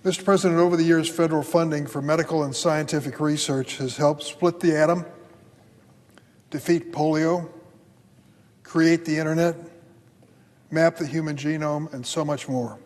Mr. President, over the years, federal funding for medical and scientific research has helped split the atom, defeat polio, create the internet, map the human genome, and so much more.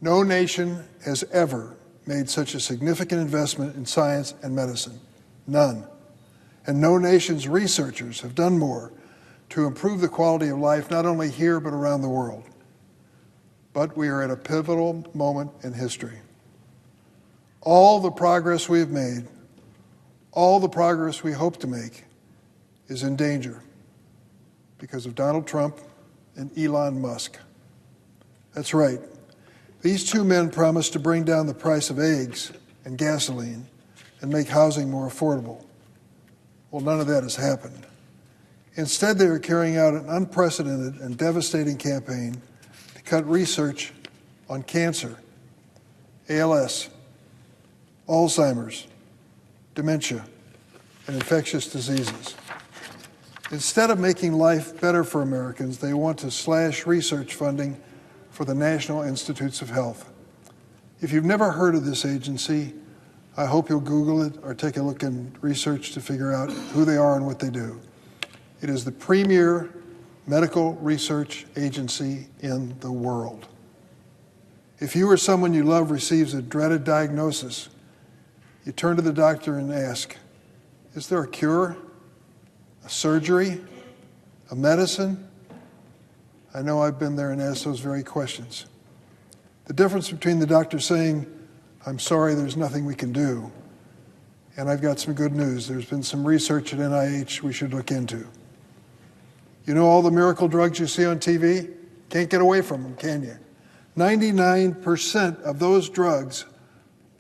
No nation has ever made such a significant investment in science and medicine. None. And no nation's researchers have done more to improve the quality of life, not only here, but around the world. But we are at a pivotal moment in history. All the progress we have made, all the progress we hope to make, is in danger because of Donald Trump and Elon Musk. That's right. These two men promised to bring down the price of eggs and gasoline and make housing more affordable. Well, none of that has happened. Instead, they are carrying out an unprecedented and devastating campaign to cut research on cancer, ALS, Alzheimer's, dementia, and infectious diseases. Instead of making life better for Americans, they want to slash research funding for the National Institutes of Health. If you've never heard of this agency, I hope you'll Google it or take a look in research to figure out who they are and what they do. It is the premier medical research agency in the world. If you or someone you love receives a dreaded diagnosis, you turn to the doctor and ask, is there a cure, a surgery, a medicine? I know I've been there and asked those very questions. The difference between the doctor saying, I'm sorry, there's nothing we can do, and I've got some good news. There's been some research at NIH we should look into. You know all the miracle drugs you see on TV? Can't get away from them, can you? 99% of those drugs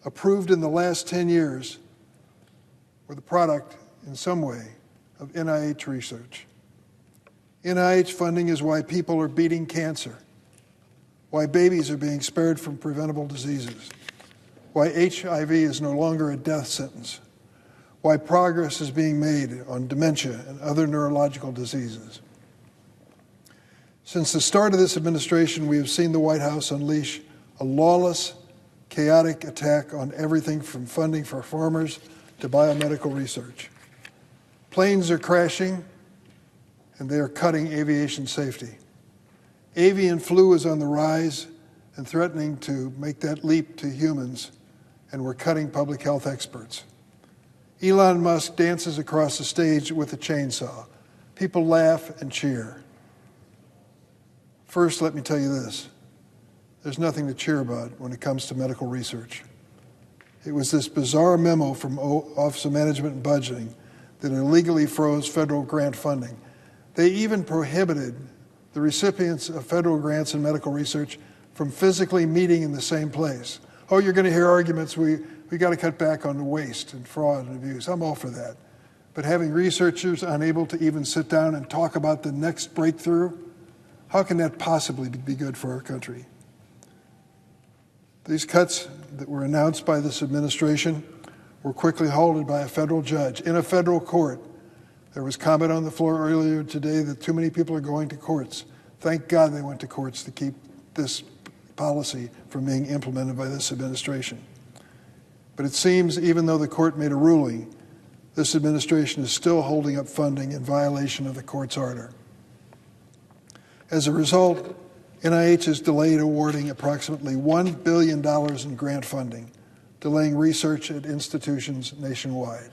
approved in the last 10 years were the product, in some way, of NIH research. NIH funding is why people are beating cancer, why babies are being spared from preventable diseases, why HIV is no longer a death sentence, why progress is being made on dementia and other neurological diseases. Since the start of this administration, we have seen the White House unleash a lawless, chaotic attack on everything from funding for farmers to biomedical research. Planes are crashing, and they are cutting aviation safety. Avian flu is on the rise and threatening to make that leap to humans, and we're cutting public health experts. Elon Musk dances across the stage with a chainsaw. People laugh and cheer. First, let me tell you this. There's nothing to cheer about when it comes to medical research. It was this bizarre memo from Office of Management and Budgeting that illegally froze federal grant funding. They even prohibited the recipients of federal grants in medical research from physically meeting in the same place. Oh, you're going to hear arguments, we got to cut back on the waste and fraud and abuse. I'm all for that. But having researchers unable to even sit down and talk about the next breakthrough, how can that possibly be good for our country? These cuts that were announced by this administration were quickly halted by a federal judge in a federal court. There was comment on the floor earlier today that too many people are going to courts. Thank God they went to courts to keep this policy from being implemented by this administration. But it seems even though the court made a ruling, this administration is still holding up funding in violation of the court's order. As a result, NIH has delayed awarding approximately $1 billion in grant funding, delaying research at institutions nationwide.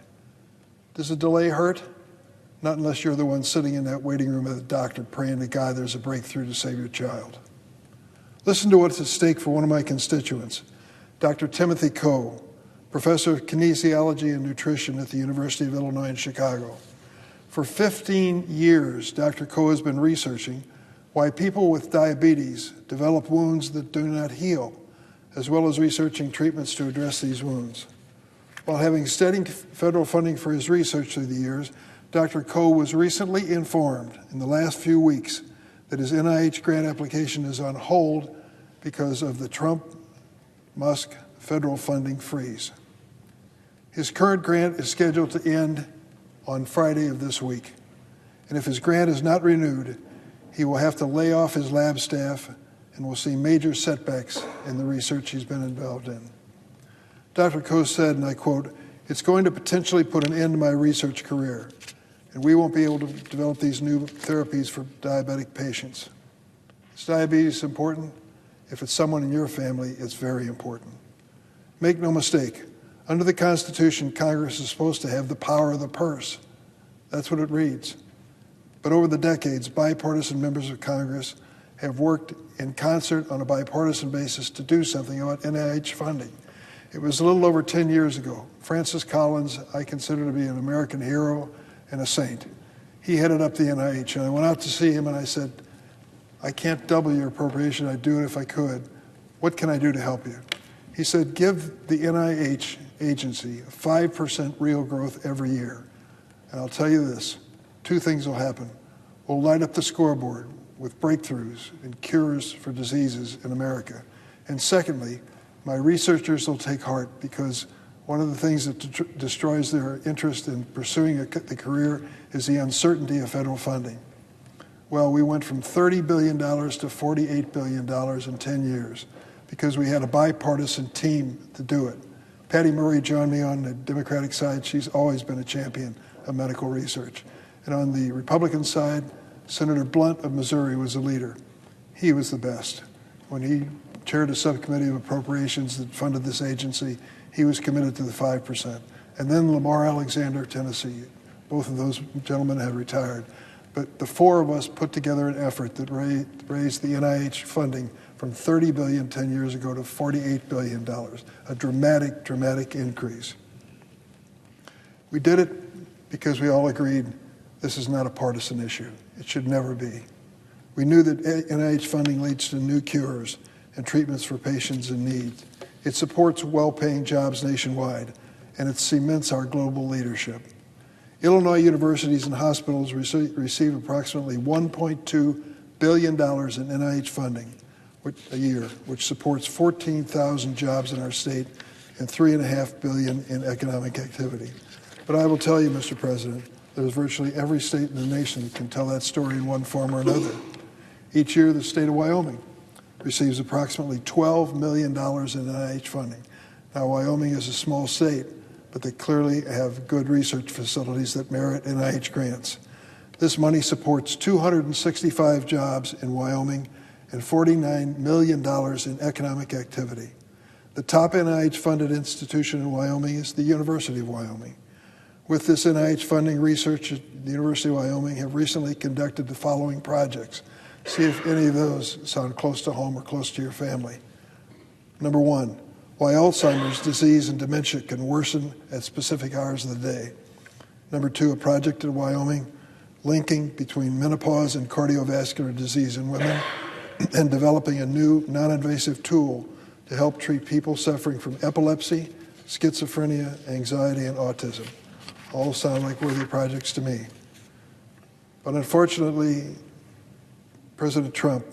Does a delay hurt? Not unless you're the one sitting in that waiting room at the doctor praying to God there's a breakthrough to save your child. Listen to what's at stake for one of my constituents, Dr. Timothy Coe, professor of kinesiology and nutrition at the University of Illinois in Chicago. For 15 years, Dr. Coe has been researching why people with diabetes develop wounds that do not heal, as well as researching treatments to address these wounds. While having steady federal funding for his research through the years, Dr. Coe was recently informed in the last few weeks that his NIH grant application is on hold because of the Trump-Musk federal funding freeze. His current grant is scheduled to end on Friday of this week, and if his grant is not renewed, he will have to lay off his lab staff and will see major setbacks in the research he's been involved in. Dr. Koh said, and I quote, "It's going to potentially put an end to my research career, and we won't be able to develop these new therapies for diabetic patients." Is diabetes important? If it's someone in your family, it's very important. Make no mistake, under the Constitution, Congress is supposed to have the power of the purse. That's what it reads. But over the decades, bipartisan members of Congress have worked in concert on a bipartisan basis to do something about NIH funding. It was a little over 10 years ago. Francis Collins, I consider to be an American hero and a saint. He headed up the NIH, and I went out to see him and I said, "I can't double your appropriation. I'd do it if I could. What can I do to help you?" He said, "Give the NIH agency 5% real growth every year. And I'll tell you this, two things will happen. We'll light up the scoreboard with breakthroughs and cures for diseases in America. And secondly, my researchers will take heart, because one of the things that destroys their interest in pursuing the career is the uncertainty of federal funding." Well, we went from $30 billion to $48 billion in 10 years because we had a bipartisan team to do it. Patty Murray joined me on the Democratic side. She's always been a champion of medical research. And on the Republican side, Senator Blunt of Missouri was a leader. He was the best. When he chaired a subcommittee of appropriations that funded this agency, he was committed to the 5%. And then Lamar Alexander of Tennessee. Both of those gentlemen had retired. But the four of us put together an effort that raised the NIH funding from $30 billion 10 years ago to $48 billion, a dramatic, dramatic increase. We did it because we all agreed this is not a partisan issue. It should never be. We knew that NIH funding leads to new cures and treatments for patients in need. It supports well-paying jobs nationwide, and it cements our global leadership. Illinois universities and hospitals receive approximately $1.2 billion in NIH funding a year, which supports 14,000 jobs in our state and $3.5 billion in economic activity. But I will tell you, Mr. President, there's virtually every state in the nation that can tell that story in one form or another. Each year, the state of Wyoming receives approximately $12 million in NIH funding. Now, Wyoming is a small state, but they clearly have good research facilities that merit NIH grants. This money supports 265 jobs in Wyoming and $49 million in economic activity. The top NIH-funded institution in Wyoming is the University of Wyoming. With this NIH funding, research at the University of Wyoming have recently conducted the following projects. See if any of those sound close to home or close to your family. Number one, why Alzheimer's disease and dementia can worsen at specific hours of the day. Number two, a project in Wyoming linking between menopause and cardiovascular disease in women and developing a new non-invasive tool to help treat people suffering from epilepsy, schizophrenia, anxiety, and autism. All sound like worthy projects to me. But unfortunately, President Trump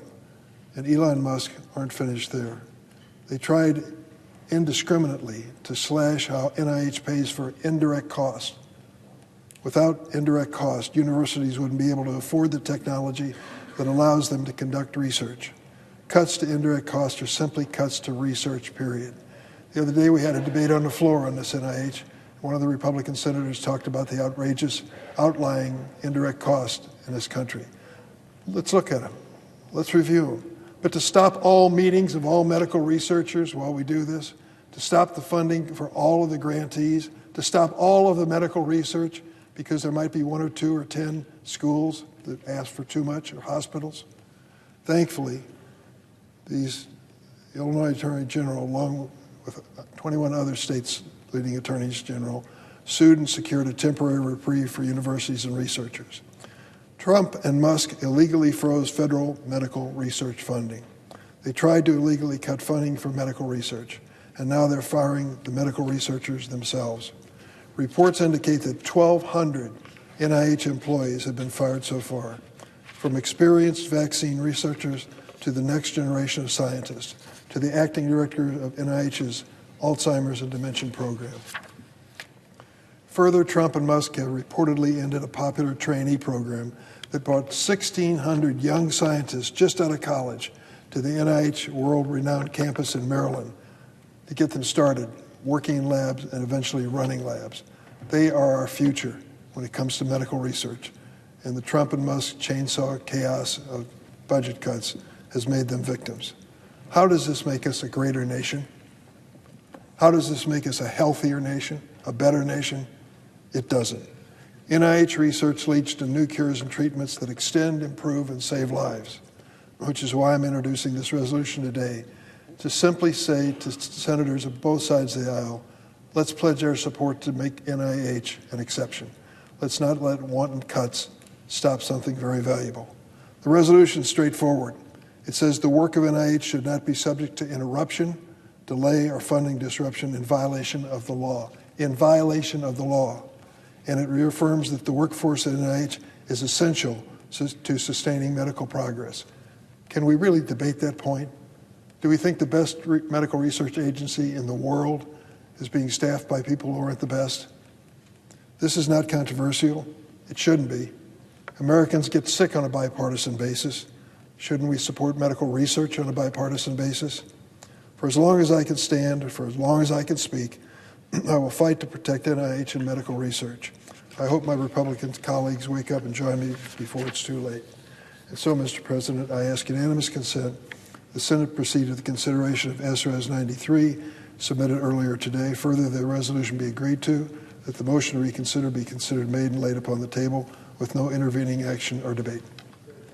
and Elon Musk aren't finished there. They tried indiscriminately to slash how NIH pays for indirect costs. Without indirect cost, universities wouldn't be able to afford the technology that allows them to conduct research. Cuts to indirect costs are simply cuts to research, period. The other day we had a debate on the floor on this NIH. One of the Republican senators talked about the outrageous outlying indirect cost in this country. Let's look at them. Let's review them. But to stop all meetings of all medical researchers while we do this, to stop the funding for all of the grantees, to stop all of the medical research because there might be 1 or 2 or 10 schools that ask for too much, or hospitals. Thankfully, the Illinois Attorney General, along with 21 other states' leading attorneys general, sued and secured a temporary reprieve for universities and researchers. Trump and Musk illegally froze federal medical research funding. They tried to illegally cut funding for medical research, and now they're firing the medical researchers themselves. Reports indicate that 1,200 NIH employees have been fired so far, from experienced vaccine researchers to the next generation of scientists, to the acting director of NIH's Alzheimer's and Dementia program. Further, Trump and Musk have reportedly ended a popular trainee program that brought 1,600 young scientists just out of college to the NIH world-renowned campus in Maryland to get them started, working in labs and eventually running labs. They are our future when it comes to medical research. And the Trump and Musk chainsaw chaos of budget cuts has made them victims. How does this make us a greater nation? How does this make us a healthier nation, a better nation? It doesn't. NIH research leads to new cures and treatments that extend, improve, and save lives, which is why I'm introducing this resolution today, to simply say to senators of both sides of the aisle, let's pledge our support to make NIH an exception. Let's not let wanton cuts stop something very valuable. The resolution is straightforward. It says the work of NIH should not be subject to interruption, delay, or funding disruption in violation of the law. In violation of the law. And it reaffirms that the workforce at NIH is essential to sustaining medical progress. Can we really debate that point? Do we think the best medical research agency in the world is being staffed by people who aren't the best? This is not controversial. It shouldn't be. Americans get sick on a bipartisan basis. Shouldn't we support medical research on a bipartisan basis? For as long as I can stand, or for as long as I can speak, I will fight to protect NIH and medical research. I hope my Republican colleagues wake up and join me before it's too late. And so, Mr. President, I ask unanimous consent the Senate proceed to the consideration of SRES 93, submitted earlier today. Further, the resolution be agreed to, that the motion to reconsider be considered made and laid upon the table with no intervening action or debate.